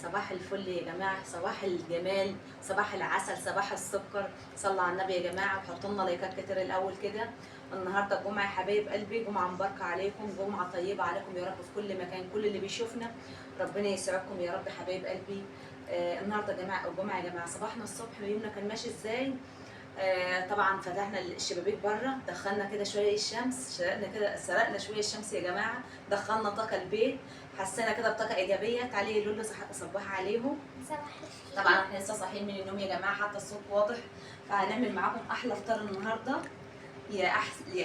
صباح الفل يا جماعة، صباح الجمال، صباح العسل، صباح السكر. صلوا على النبي يا جماعة وحطوا لنا لايكات كتير الأول كده. النهاردة جمعة يا حبايب قلبي، جمعة مباركة عليكم، جمعة طيبة عليكم يا رب في كل مكان، كل اللي بيشوفنا ربنا يسعدكم يا رب حبايب قلبي. النهاردة جمعة يا جماعة، صباحنا الصبح يومنا كان ماشي ازاي؟ طبعا فتحنا الشبابيك بره، دخلنا كده شويه الشمس، سرقنا شويه الشمس يا جماعه، دخلنا طاقه البيت، حسينا كده بطاقه ايجابيه. تعالي يا لولو صباح عليهم. صباح الخير. طبعا احنا لسه صاحيين من النوم يا جماعه، حتى الصوت واضح. فهنعمل معاكم احلى فطار النهارده. يا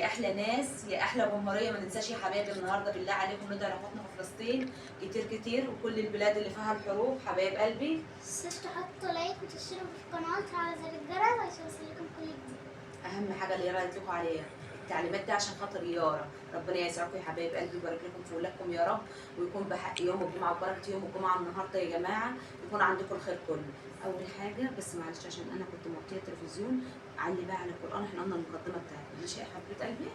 احلى ناس، يا احلى جمهوريه. ما ننساش يا حبايبي النهارده بالله عليكم ندعي لاخواتنا في فلسطين كتير كتير، وكل البلاد اللي فيها الحروب حبايب قلبي. متنسوش تحطوا لايك وتشتركوا في القناة وتفعلوا زر الجرس عشان يوصلكم كل جديد. اهم حاجه اللي يارا قالت لكم عليها التعليمات دي عشان خاطر يارا. ربنا يسعدكم يا حبايب قلبي ويبارك لكم في ولادكم يا رب، ويكون بحق يوم الجمعه وبركه يوم الجمعه النهارده يا جماعه، يكون عندكم الخير كله. اول حاجه بس معلش عشان انا كنت موطيه التلفزيون، علي بقى على القران، احنا قلنا المقدمه بتاعتنا ماشي يا حبيبه قلبي.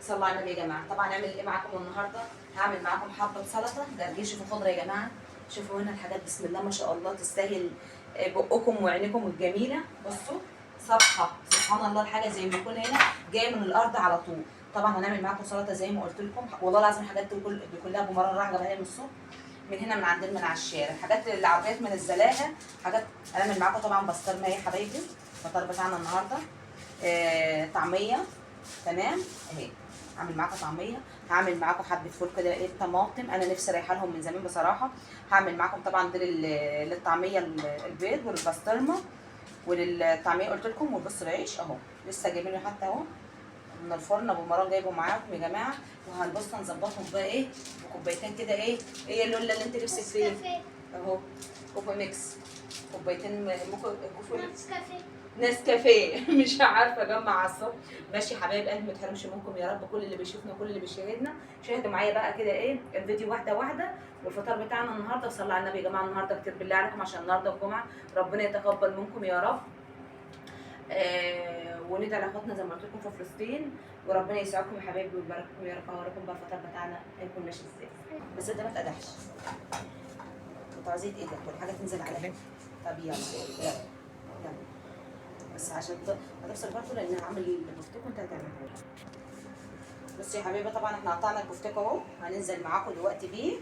صلوا على النبي يا جماعه. طبعا نعمل ايه معاكم النهارده؟ هعمل معاكم حبه سلطه جرجير وخضره يا جماعه. شوفوا هنا الحاجات بسم الله ما شاء الله تستاهل بقكم وعينكم الجميله. بصوا صفحه سبحان الله، الحاجه زي ما يكون هنا جايه من الارض على طول. طبعا هنعمل معاكم سلطه زي ما قلت لكم، والله العظيم الحاجات دي كلها بمرار راح جابها لي من الصبح، من هنا من عندنا من على الشارع. حاجات العربيات منزلاها حاجات. هنعمل معاكم طبعا بسطرمه يا حبايبي، الفطار بتاعنا النهارده. طعميه تمام اهي. هعمل معاكم طعميه، هعمل معاكم حبه فول كده ايه طماطم، انا نفسي رايحه لهم من زمان بصراحه. هعمل معاكم طبعا دي للطعميه البيض والبسطرمه، وللطعميه قلت لكم، والبص العيش اهو لسه جايبينه حتى اهو من الفرن، ابو مرام جايبه معاكم يا جماعه. وهنبص نظبطهم بقى ايه بكوبايتين كده ايه اللوله اللي انت نفسك فيه نسكافيه. اهو. كوبا ميكس، كوبايتين نسكافيه. نسكافيه مش عارفه اجمع على الصبح. ماشي حبايب قلبي، ما تحرمش منكم يا رب كل اللي بيشوفنا وكل اللي بيشاهدنا. شاهدوا معايا بقى كده ايه الفيديو واحده واحده. والفطار بتاعنا النهارده وصلى على النبي يا جماعه النهارده كتير بالله عليكم عشان النهارده الجمعه. ربنا يتقبل منكم يا رب. وندعي لاخواتنا زي ما قلت لكم في فلسطين، وربنا يسعدكم يا حبايبي ويبارككم يا رب. اوريكم بقى الفطار بتاعنا هيكون ماشي ازاي، بس ده ما اتقدحش. انتوا عايزين ايدك والحاجه تنزل عليها. طب يلا يلا يلا، بس عشان هتفصل برضه لان هعمل البفتيك وانت هتعمله. بصوا يا حبايبي طبعا احنا قطعنا البفتيك اهو، هننزل معاكم دلوقتي بيه.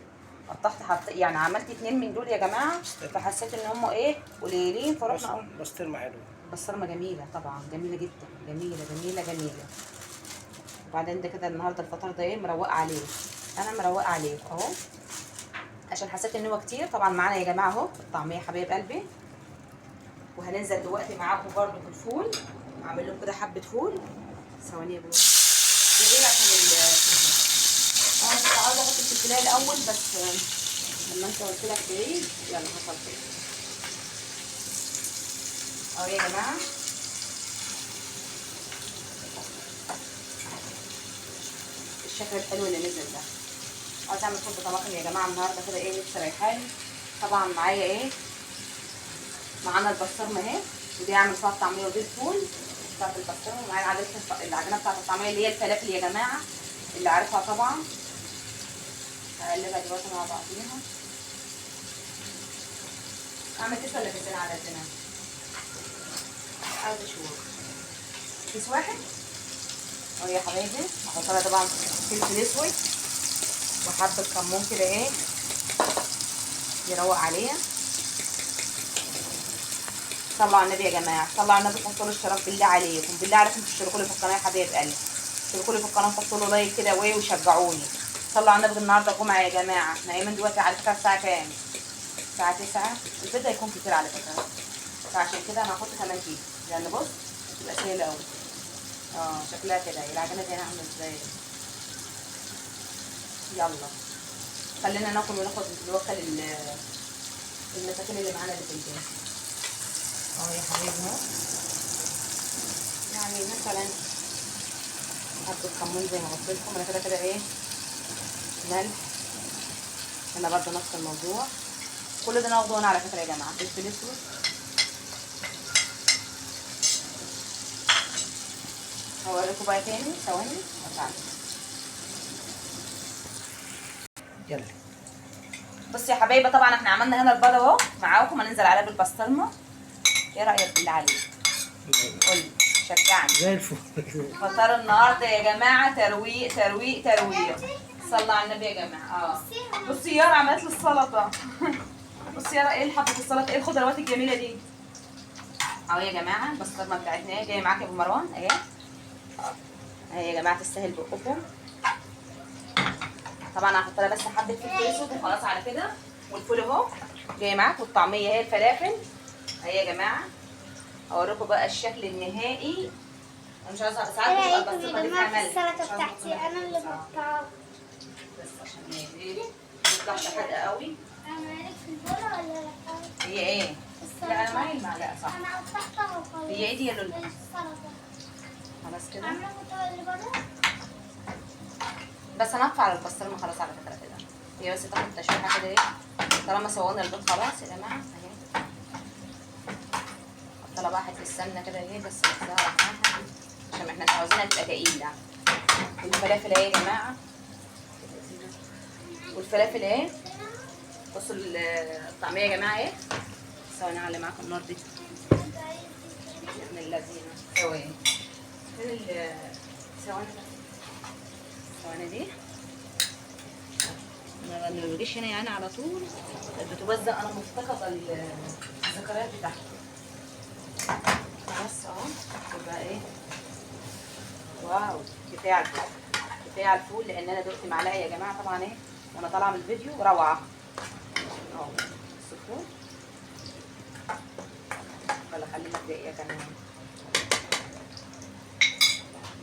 يعني عملت 2 من دول يا جماعه، فحسيت ان هم ايه قليلين فرحنا. بسطرمه حلوه، بسطرمه جميله طبعا، جميله جدا، جميله جميله جميله. وبعدين ده كده النهارده الفطار ده ايه مروقه عليه، انا مروقه عليه اهو عشان حسيت ان هو كتير. طبعا معانا يا جماعه اهو الطعميه حبايب قلبي. وهننزل دلوقتي معاكم برده في الفول، اعمل لكم كده حبه فول. ثواني يا بابا دي غير عشان انا كنت عاوزه احط الفلفلايه الاول بس لما انت قلت لك بعيد يلا حصل كده اهو يا جماعه. الشكل الحلو اللي نزل ده. عاوزه اعمل فول بطماطم يا جماعه النهارده كده ايه نفسي رايحالي. طبعا معايا ايه، معانا البسطرمه اهي، ودي اعمل فيها الطعميه، ودي الفول بتاعت البسطرمه، ومعايا العجينه بتاعت الطعميه اللي هي الفلافل يا جماعه اللي عارفها طبعا. هقلبها دلوقتي مع بعضيها. اعمل كيس ولا كيسين على الزنان؟ عاوزه شويه كيس واحد اهو يا حبايبي. هحط لها طبعا فلفل اسود وحبه كمون كده ايه يروق عليها. صلوا على النبي يا جماعه، صلوا على النبي، حطوا له اشتراك بالله عليكم، بالله عليكم تشتركوا لي في القناه يا حبايب قلبي، اشتركوا لي في القناه وحطوا له لايك كده وايه وشجعوني. صلوا على النبي. النهارده جمعه يا جماعه، احنا ايمن دلوقتي على فكره الساعه كام؟ الساعه 9. البيض هيكون كتير على فكره، فعشان كده انا هحط كمان كيس لان بص تبقى سهله قوي. شكلها كده العجينه دي عامله ازاي. يلا خلينا ناكل وناخد الوكل المساكين اللي معانا اللي في البيت اهو يا حبايبي اهو. يعني مثلا حبه كمون زي ما قلت لكم، انا كده ايه ملح هنا برضه نفس الموضوع. كل ده ناخده هنا على فكره يا جماعه. فلفل اسود هوريكم بقى تاني ثواني وارجع. يلا بصي يا حبايبي، طبعا احنا عملنا هنا البيض اهو معاكم، هننزل عليها بالبسطرمه. ايه رايك بالله عليك؟ قولي، شجعني. زي الفل. فطار النهارده يا جماعه ترويق ترويق ترويق. صلوا على النبي يا جماعه. بصي يارا عملت لي السلطه. بصي يارا ايه اللي حطت السلطه، ايه الخضروات الجميله دي اهو يا جماعه. البسطرمه بتاعتنا اهي جايه معاك يا ابو مروان اهي. اهي يا جماعه تستاهل بقكم. طبعا هحط لها بس حبه فلفل اسود وخلاص على كده. والفول اهو جاي معاك، والطعميه هي الفلافل اهي يا جماعه. اوريكم بقى الشكل النهائي. انا مش عايزه ساعات ايه بتبقى رايكم البسطرمه يا دي جماعه فيها في ملح. السلطه بتاعتي؟ انا اللي بقطعها. بس عشان هي بتطلع حادقه قوي. اعملها في البوله ولا لا؟ هي ايه؟ لا انا معايا المعلقه صح. انا قطعتها وخلاص. هي ايه دي يا لولو؟ السلطه. خلاص كده. عامله البطاطا اللي بره. بس انا هقطع على البسطرمه خلاص على فكره كده. هي بس تاخد تشويحه كده ايه. طالما سوينا البيض خلاص يا جماعه اهي. حط لها بقى حته السمنه كده اهي بس نحطها رحمها عشان احنا مش عاوزينها تبقى تقيله. والفلافل اهي يا جماعه. والفلافل اهي. بصوا الطعميه يا جماعه اهي. ثواني اعلي معاكم النار دي. ابن اللذينه. ثواني. فين ثواني ثواني دي. انا ما بجيش هنا يعني على طول بتوزع. انا مفتقده الذكريات بتاعتي. بس اهو يبقى ايه. واو كفايه على الفول. كفايه على الفول لان انا دقت معلقه يا جماعه طبعا ايه وانا طالعه من الفيديو روعه اهو. بص الفول. ولا خلينا في دقيقه كمان.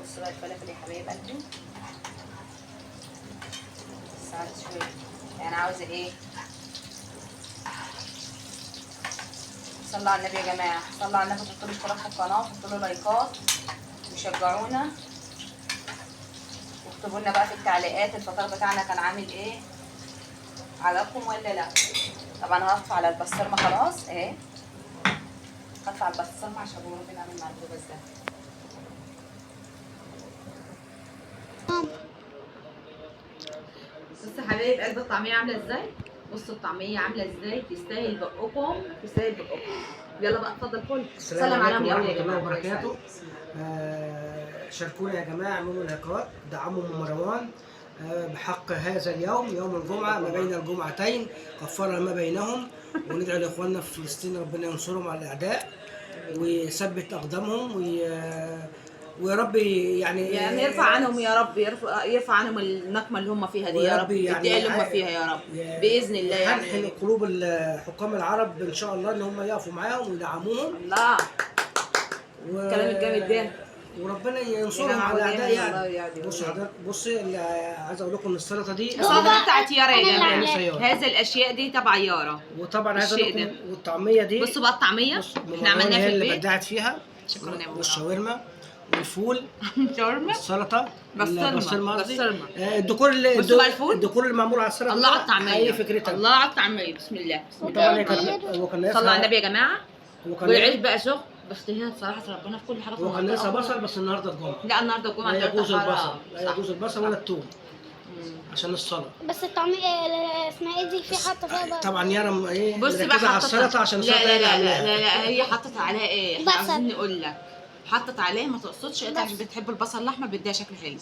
بصوا بقى الفلافل يا حبايب قلبي. ساعات شويه يعني عاوزه ايه. صلوا على النبي يا جماعه. صلوا على النبي. حطوا لي اشتراك في القناه وحطوا له لايكات وشجعونا. واكتبوا لنا بقى في التعليقات الفطار بتاعنا كان عامل ايه. عجبكم ولا لا. طبعا هقف على البسطرمه خلاص اهي. هقف على البسطرمه عشان ابو ربنا عامل مع البوبس ده. بصوا يا حبايب قلب الطعميه عامله ازاي. بصوا الطعميه عامله ازاي. تستاهل بقكم. تستاهل بقكم. يلا بقى اتفضل كل. السلام عليكم ورحمه الله جماعه وبركاته. شاركونا يا جماعه، اعملوا لايكات، دعموا ام مروان بحق هذا اليوم، يوم الجمعه ما بين الجمعتين، كفاره ما بينهم. وندعو لاخواننا في فلسطين ربنا ينصرهم على الاعداء ويثبت اقدامهم ويا رب يعني يرفع عنهم يا رب. يرفع عنهم النقمه اللي هم فيها دي يا رب. الدقيقه اللي هم فيها يا رب باذن الله. يحنحن يعني قلوب الحكام العرب ان شاء الله ان هم يقفوا معاهم ويدعموهم. الله الكلام الجامد ده. وربنا ينصرهم على الاعداء يعني. بصوا حضرتك، بصي اللي عايز اقول لكم ان السلطه دي السلطه بتاعت يارا يا يعني جماعه. سيارة. هذه الاشياء دي تبع يارا. وطبعا عايز اقول الشيء لكم والطعميه دي بصوا بقى الطعميه احنا عملناها في اللي البيت. بدعت فيها. شكرا يا ماما. والشاورما والفول شاورما السلطه بسطرمه. الديكور بصوا بقى الفول. الديكور اللي معمول على السلطه الله على الطعميه. اي فكرتها. الله على الطعميه. بسم الله. طبعا هو كان ناقصها. صلوا على النبي يا جماعه. وكان والعيش بقى سخن. بس هي بصراحه ربنا في كل حاجه في وكان ناقصها بصل بس النهارده الجمعه. لا النهارده الجمعه. لا يجوز البصل. لا يجوز البصل ولا الثوم عشان الصلاه. بس الطعميه اسمها ايه دي؟ في حاطه فيها بقى. طبعا يارا ايه بص بقى مركزة على حطت السلطه عشان لا لا لا لا, عليها. لا هي حطت عليها ايه. احنا بصل. عاوزين نقول لك حطت عليه ما تقصدش انت عشان بتحب البصل الاحمر بيديها شكل حلو.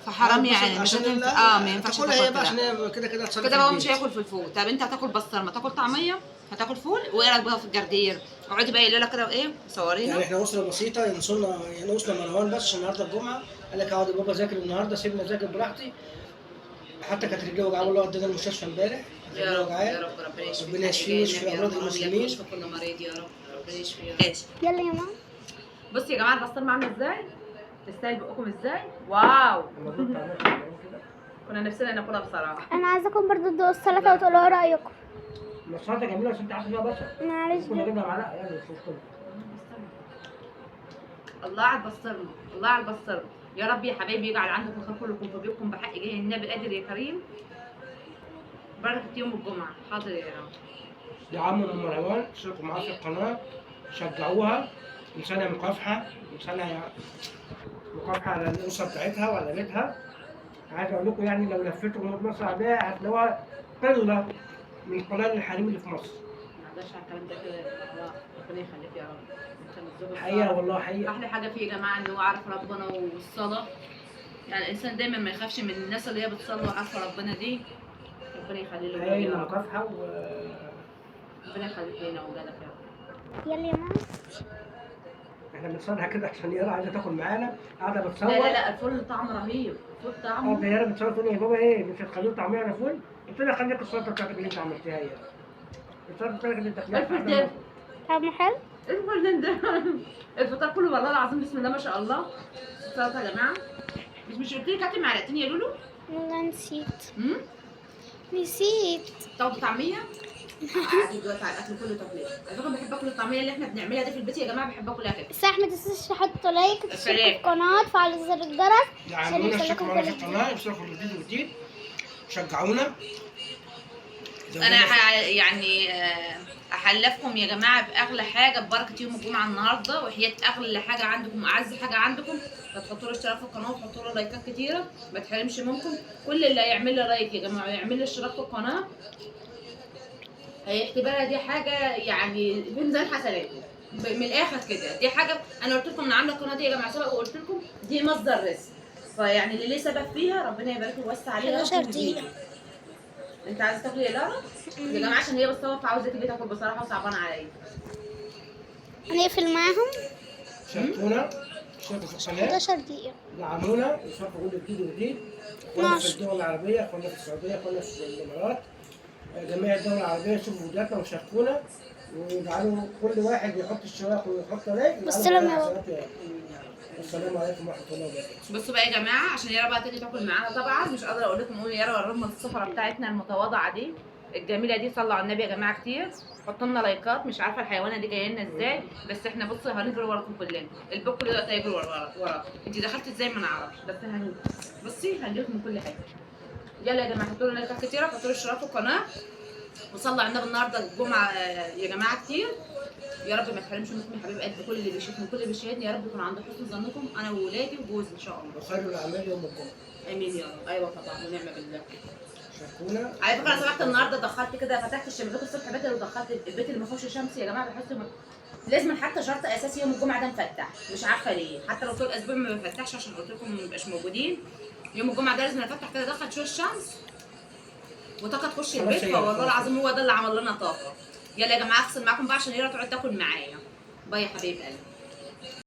فحرام يعني مش عشان ما ينفعش تاكلها هي تاكل بقى كده. عشان كده كده كده بقى مش هياكل في الفول. طب انت هتاكل بسطرمه تاكل طعميه هتاكل فول. وايه رايك بقى في الجردير. اقعدي بقى قايله لك كده وايه صورينا. يعني احنا اسره بسيطه ينصرنا يعني اسره مروان بس عشان النهارده الجمعه. قال لك اقعد يا بابا ذاكر النهارده سيبني اذاكر براحتي. حتى كانت رجلي وجعاه والله ودينا المستشفى امبارح. يا رب يا رب ربنا يشفيك. ربنا يشفيه ويشفي امراض المسلمين. يشفي كل مريض يا رب. ربنا يشفيه. يلا يا ماما. بصوا يا جماعه البسطرمه عامله ازاي. تستاهل بقكم ازاي. واو. كنا نفسنا ناكلها بصراحه. انا عايزاكم برضو تدوقوا السلطه وتقولوا ايه رايكم. السلطه جميله بس انت عارفه فيها بصل. معلش كنا جبنا معلقه يعني مش مشكله. الله على البسطرمه. الله على البسطرمه. يا رب يا حبايبي يجعل عندكم الخير كلكم في بيوتكم بحق جاه النبي قادر يا كريم. بركه يوم الجمعه. حاضر يا رب. دعموا ام مروان، اشتركوا معاها في القناه، شجعوها. انسانه مكافحه، انسانه مكافحه على الاسره بتاعتها وعلى بيتها. عايز اقول لكم يعني لو لفتوا جمهوريه مصر العربيه هتلاقوها قله من قناه الحريم اللي في مصر. ما عندهاش على الكلام ده كده. الله ربنا يخليك يا رب. انت متزوج حقيقه والله حقيقه. احلى حاجه فيه يا جماعه ان هو عارف ربنا والصلاه. يعني الانسان دايما ما يخافش من الناس اللي هي بتصلي وعارفه ربنا دي. ربنا يخلي له حقيقه يا رب. مكافحه ربنا يخليك لنا واولادك يا رب. يلا يا ماما. احنا بنصورها كده عشان يارا عايزه تاكل معانا، قاعده بتصور. لا لا لا الفول طعم رهيب. الفول اه طعمه. ده يارا بتصور تقول لي يا بابا ايه مش هتخليه طعميه ولا فول؟ قلت لها خليك السلطه بتاعتك اللي انت عملتيها يا السلطه بتاعتك اللي انت الفول ده طعمه حلو. الفول ده الفطار كله والله العظيم بسم الله ما شاء الله. سلطه يا جماعه. مش قلت لك هاتي معلقتين يا لولو؟ والله نسيت. امم نسيت. طب طعمية؟ قاعد دلوقتي على الاكل كله تاكليه. على فكره بحب اكل الطعميه اللي احنا بنعملها دي في البيت يا جماعه، بحب اكلها كده. بس احمد ما تنسوش تحطوا لايك وتشتركوا في سلام. القناه وتفعلوا زر الجرس عشان دعمونا يوصلكم اشتركوا معانا كل في جديد. القناه، اشتركوا في الفيديو جديد، شجعونا. انا يعني احلفكم يا جماعه باغلى حاجه ببركه يوم الجمعه النهارده، وحياه اغلى حاجه عندكم واعز حاجه عندكم فتحطوا له اشتراك في القناه وتحطوا له لايكات كتيره ما تحرمش منكم. كل اللي هيعمل لي لايك يا جماعه ويعمل لي اشتراك في القناه هيعتبرها دي حاجه يعني بميزان حسناته. من الاخر كده دي حاجه انا قلت لكم انا عامله القناه دي يا جماعه سبق وقلت لكم دي مصدر رزق، فيعني اللي ليه سبب فيها ربنا يبارك له ويوسع عليها. 11 دقيقة. انت عايزه تاكلي يا لارا؟ يا جماعه عشان هي بتصور فعاوزه تيجي تاكل بصراحه وصعبانه عليا. هنقفل معاهم. شاركونا، اشتركوا في القناه، 11 دقيقة. دعمونا، اشتركوا كل فيديو جديد. اخوانا في 12. الدول العربيه، اخوانا في السعوديه، اخوانا في الامارات، جميع الدول العربيه شوفوا فيديوهاتنا وشاركونا واجعلوا كل واحد يحط اشتراك ويحط لايك. والسلام يا بابا. السلام عليكم ورحمه الله وبركاته. بصوا بقى يا جماعه عشان يارا بقى تيجي تاكل معانا طبعا مش قادره اقول لكم. قولوا يارا وريهم السفره بتاعتنا المتواضعه دي الجميله دي. صلوا على النبي يا جماعه كتير، حطوا لنا لايكات. مش عارفه الحيوانه دي جايه لنا ازاي بس احنا بصوا هنجري وراكم كلنا. البوك دلوقتي هيجري وراكم. انت دخلتي ازاي ما نعرفش بس هنجري. بصي هنجيلكم من كل حته. يلا يا جماعه حطوا لنا لايكات كتيره، حطوا لي اشتراك في القناه وصلوا على النبي. النهارده الجمعه يا جماعه كتير. يا رب ما تحرمش منكم يا حبيب قلبي. كل اللي بيشوفني كل اللي بيشاهدني يا رب يكون عند حسن ظنكم انا وولادي وجوزي ان شاء الله. وخير الاعمال يوم الجمعه. امين يا رب. ايوه طبعا ونعم بالله. شاركونا. على فكره انا سمعت النهارده دخلت كده فتحت الشباك الصبح بدري ودخلت البيت اللي ما فيهوش شمس يا جماعه. بحس لازم حتى شرط اساسي يوم الجمعه ده مفتح. مش عارفه ليه حتى لو طول الاسبوع ما بفتحش عشان قلت لكم ما نبقاش موجودين. يوم الجمعه ده لازم افتح كده ادخل شويه الشمس وطاقه تخش البيت. فوالله العظيم هو ده اللي عمل لنا طاقه. يلا يا جماعه اغسل معاكم بقى عشان يارا تقعد تاكل معايا. باي يا حبايب قلبي.